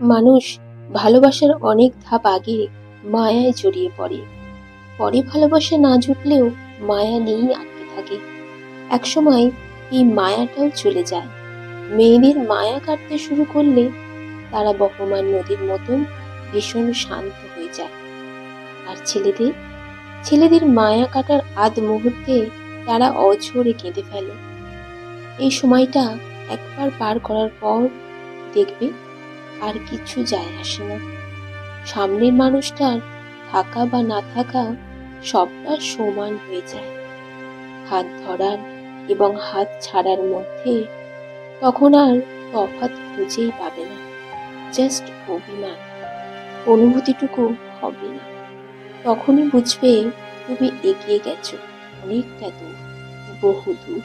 মানুষ ভালোবাসার অনেক ধাপ আগে মায়ায় জড়িয়ে পড়ে। পরে ভালোবাসা না জুটলেও মায়া নিয়েই আটকে থাকে। একসময় এই মায়াটাও চলে যায়। মেয়েদের মায়া কাটতে শুরু করলে তারা বহমান নদীর মতন ভীষণ শান্ত হয়ে যায়। আর ছেলেদের ছেলেদের মায়া কাটার আধ মুহূর্তে তারা অঝরে কেঁদে ফেলে। এই সময়টা একবার পার করার পর দেখবে আর কিছু যায় আসে না। সামনের মানুষটার থাকা বা না থাকা সবটা সমান হয়ে যায়। হাত ধরার এবং হাত ছাড়ার মধ্যে তখন আর তফাৎ খুঁজেই পাবে না। জাস্ট অভিমান, অনুভূতিটুকু হবে না। তখনই বুঝবে তুমি এগিয়ে গেছো অনেকটা দূর, বহু দূর।